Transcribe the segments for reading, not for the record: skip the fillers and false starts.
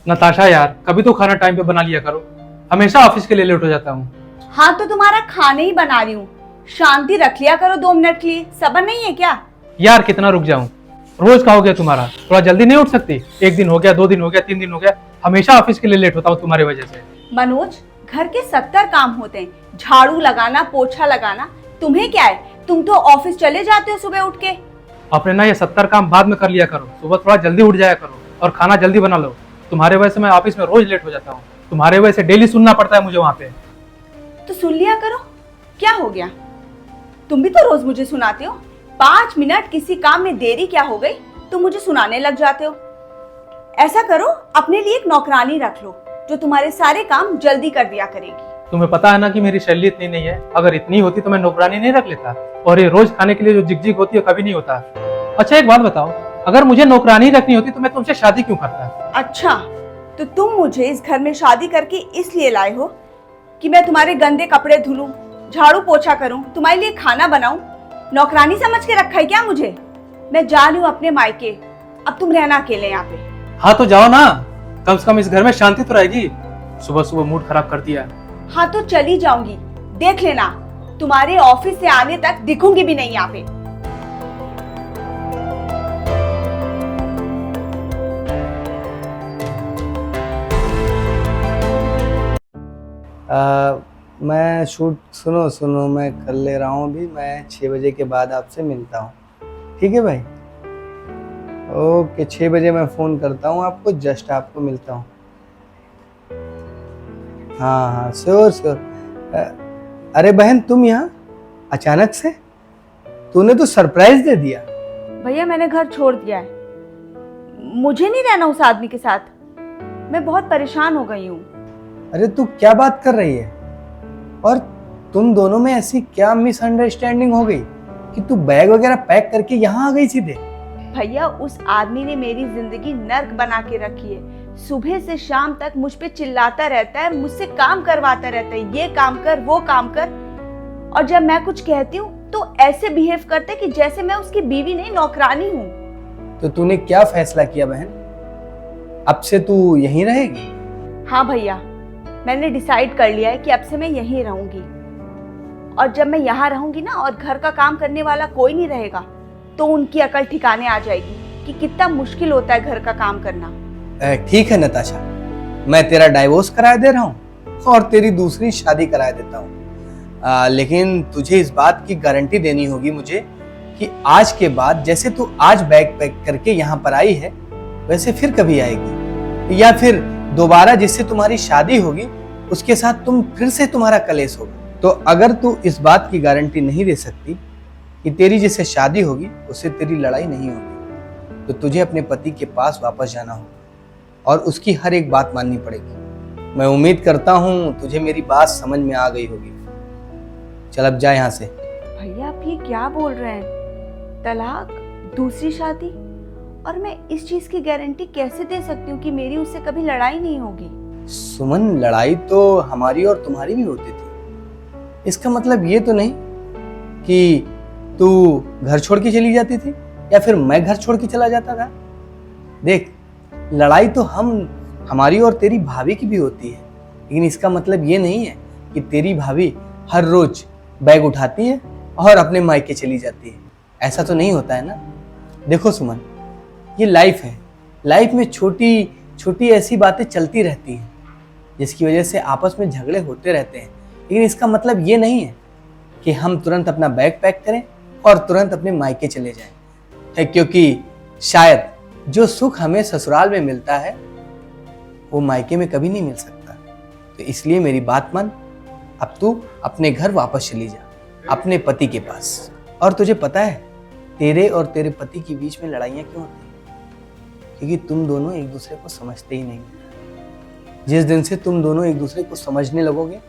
नताशा यार, कभी तो खाना टाइम पे बना लिया करो। हमेशा ऑफिस के लिए लेट हो जाता हूँ। हाँ तो तुम्हारा खाने ही बना रही हूँ, शांति रख लिया करो 2 मिनट के लिए, सब्र नहीं है क्या? यार कितना रुक जाऊं? रोज का हो गया तुम्हारा, थोड़ा जल्दी नहीं उठ सकती? 1 दिन हो गया, 2 दिन हो गया, 3 दिन हो गया, हमेशा ऑफिस के लिए लेट होता हूँ तुम्हारी वजह से। मनोज, घर के 70 काम होते हैं, झाड़ू लगाना, पोछा लगाना, तुम्हें क्या है? तुम तो ऑफिस चले जाते हो सुबह उठ के। अपने ना ये 70 काम बाद में कर लिया करो, सुबह थोड़ा जल्दी उठ जाया करो और खाना जल्दी बना लो। तुम्हारे वजह से मैं ऑफिस में रोज लेट हो जाता हूँ, तुम्हारे वजह से डेली सुनना पड़ता है मुझे वहाँ पे। तो सुन लिया करो, क्या हो गया? तुम भी तो रोज मुझे सुनाते हो। 5 मिनट किसी काम में देरी क्या हो गई, तुम मुझे सुनाने लग जाते हो। ऐसा करो, अपने लिए एक नौकरानी रख लो जो तुम्हारे सारे काम जल्दी कर दिया करेगी। तुम्हें पता है ना कि मेरी शैली इतनी नहीं है, अगर इतनी होती तो मैं नौकरानी नहीं रख लेता। और ये रोज खाने के लिए जो जिग होती है कभी नहीं होता। अच्छा एक बात बताओ, अगर मुझे नौकरानी रखनी होती तो मैं तुमसे शादी क्यों करता? अच्छा, तो तुम मुझे इस घर में शादी करके इसलिए लाए हो कि मैं तुम्हारे गंदे कपड़े धुलूं, झाड़ू पोछा करूं, तुम्हारे लिए खाना बनाऊं? नौकरानी समझ के रखा है क्या मुझे? मैं जा रही हूँ अपने मायके, अब तुम रहना अकेले यहाँ पे। हाँ तो जाओ ना, कम से कम इस घर में शांति तो रहेगी। सुबह सुबह मूड खराब कर दिया। हाँ तो चली जाऊंगी, देख लेना, तुम्हारे ऑफिस से आने तक दिखूंगी भी नहीं यहाँ पे। मैं शूट सुनो मैं कर ले रहा हूँ अभी। मैं 6 बजे के बाद आपसे मिलता हूँ, ठीक है भाई? ओके, 6 बजे मैं फ़ोन करता हूँ आपको, जस्ट आपको मिलता हूँ। हाँ हाँ, श्योर। अरे बहन, तुम यहाँ अचानक से? तूने तो सरप्राइज दे दिया। भैया मैंने घर छोड़ दिया है, मुझे नहीं रहना उस आदमी के साथ, मैं बहुत परेशान हो गई हूँ। अरे तू क्या बात कर रही है? और तुम दोनों में ऐसी क्या मिसअंडरस्टैंडिंग हो गई कि तू बैग वगैरह पैक करके यहाँ आ गई सीधे? भैया उस आदमी ने मेरी जिंदगी नर्क बना के रखी है। सुबह से शाम तक मुझ पे चिल्लाता रहता है, मुझसे काम करवाता रहता है, ये काम कर वो काम कर, और जब मैं कुछ कहती हूँ तो ऐसे बिहेव करते कि जैसे मैं उसकी बीवी नहीं नौकरानी हूँ। तो तूने क्या फैसला किया बहन? अब से तू यहीं रहेगी? हाँ भैया, मैंने डिसाइड कर लिया है कि अब से मैं यहीं रहूंगी, और जब मैं यहाँ रहूंगी ना और घर का काम करने वाला कोई नहीं रहेगा तो उनकी अकल ठिकाने आ जाएगी कि कितना मुश्किल होता है घर का काम करना। ठीक है नताशा, मैं तेरा डाइवोर्स करा दे रहा हूँ और तेरी दूसरी शादी करा देता हूँ। लेकिन तुझे इस बात की गारंटी देनी होगी मुझे कि आज के बाद जैसे तू आज बैग पैक करके यहाँ पर आई है वैसे फिर कभी आएगी, या फिर दोबारा जिससे तुम्हारी शादी होगी उसके साथ फिर से तुम्हारा कलेश होगा। तो अगर तू इस बात की गारंटी नहीं दे सकती कि तेरी जिससे शादी होगी उससे तेरी लड़ाई नहीं होगी, तो तुझे अपने पति के पास वापस जाना होगा और उसकी हर एक बात माननी पड़ेगी। मैं उम्मीद करता हूँ तुझे मेरी बात समझ में आ गई होगी। चल अब जा यहाँ से। भैया आप ये क्या बोल रहे हैं? तलाक, दूसरी शादी, और मैं इस चीज की गारंटी कैसे दे सकती हूँ कि मेरी उससे कभी लड़ाई नहीं होगी? सुमन, लड़ाई तो हमारी और तुम्हारी भी होती थी। इसका मतलब ये तो नहीं कि तू घर छोड़ के चली जाती थी या फिर मैं घर छोड़ के चला जाता था। देख, लड़ाई तो हमारी और तेरी भाभी की भी होती है, लेकिन इसका मतलब ये नहीं है कि तेरी भाभी हर रोज बैग उठाती है और अपने मायके चली जाती है। ऐसा तो नहीं होता है ना। देखो सुमन, ये लाइफ है, लाइफ में छोटी छोटी ऐसी बातें चलती रहती हैं जिसकी वजह से आपस में झगड़े होते रहते हैं, लेकिन इसका मतलब ये नहीं है कि हम तुरंत अपना बैग पैक करें और तुरंत अपने मायके चले जाएं, क्योंकि शायद जो सुख हमें ससुराल में मिलता है वो मायके में कभी नहीं मिल सकता। तो इसलिए मेरी बात मान, अब तू अपने घर वापस चली जा, अपने पति के पास। और तुझे पता है तेरे और तेरे पति के बीच में लड़ाइयाँ क्यों होती हैं? क्योंकि तुम दोनों एक दूसरे को समझते ही नहीं। जिस दिन से तुम दोनों एक दूसरे को समझने लगोगे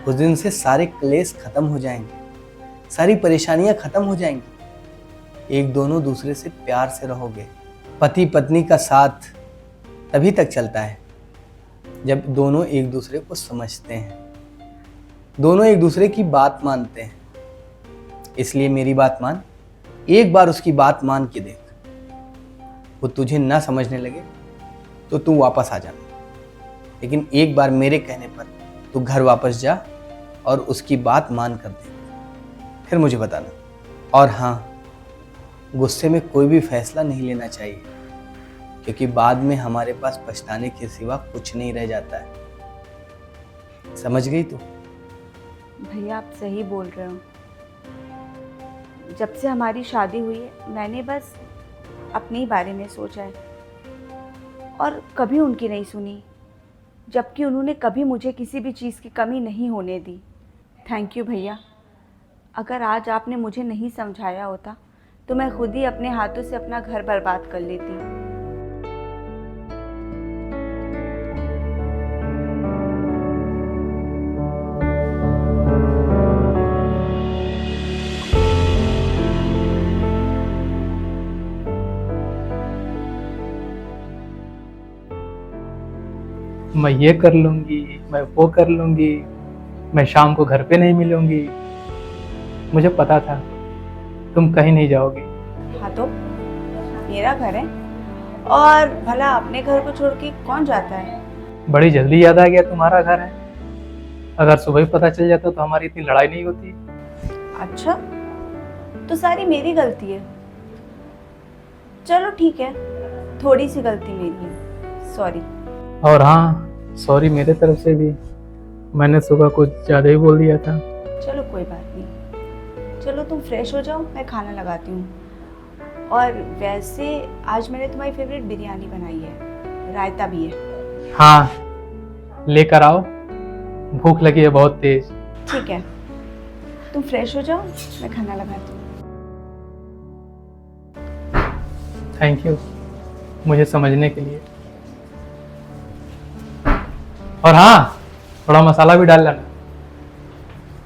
उस दिन से सारे क्लेश खत्म हो जाएंगे, सारी परेशानियां खत्म हो जाएंगी। एक दोनों दूसरे से प्यार से रहोगे। पति पत्नी का साथ तभी तक चलता है जब दोनों एक दूसरे को समझते हैं, दोनों एक दूसरे की बात मानते हैं। इसलिए मेरी बात मान, एक बार उसकी बात मान के देख। वो तुझे ना समझने लगे तो तू वापस आ जाना, लेकिन एक बार मेरे कहने पर तू घर वापस जा और उसकी बात मान कर दे, फिर मुझे बताना। और हाँ, गुस्से में कोई भी फैसला नहीं लेना चाहिए, क्योंकि बाद में हमारे पास पछताने के सिवा कुछ नहीं रह जाता है। समझ गई तू? भैया आप सही बोल रहे हो। जब से हमारी शादी हुई है मैंने बस अपने ही बारे में सोचा है और कभी उनकी नहीं सुनी, जबकि उन्होंने कभी मुझे किसी भी चीज़ की कमी नहीं होने दी। थैंक यू भैया। अगर आज आपने मुझे नहीं समझाया होता तो मैं खुद ही अपने हाथों से अपना घर बर्बाद कर लेती। मैं ये कर लूंगी, मैं वो कर लूंगी, मैं शाम को घर पे नहीं मिलूंगी। मुझे पता था तुम कहीं नहीं जाओगी। हाँ तो मेरा घर है, और भला अपने घर को छोड़ के कौन जाता है? बड़ी जल्दी याद आ गया तुम्हारा घर है। अगर सुबह ही पता चल जाता तो हमारी इतनी लड़ाई नहीं होती। अच्छा, तो सारी मेरी गलती है। चलो ठीक है, थोड़ी सी गलती मेरी है, सॉरी। और हाँ, सॉरी मेरे तरफ से भी, मैंने सुबह कुछ ज़्यादा ही बोल दिया था। चलो कोई बात नहीं, चलो तुम फ्रेश हो जाओ, मैं खाना लगाती हूँ। और वैसे आज मैंने तुम्हारी फेवरेट बिरयानी बनाई है, रायता भी है। हाँ, लेकर आओ, भूख लगी है बहुत तेज। ठीक है, तुम फ्रेश हो जाओ, मैं खाना लगाती हूँ। थैंक यू मुझे समझने के लिए। और हाँ, थोड़ा मसाला भी डाल लेना।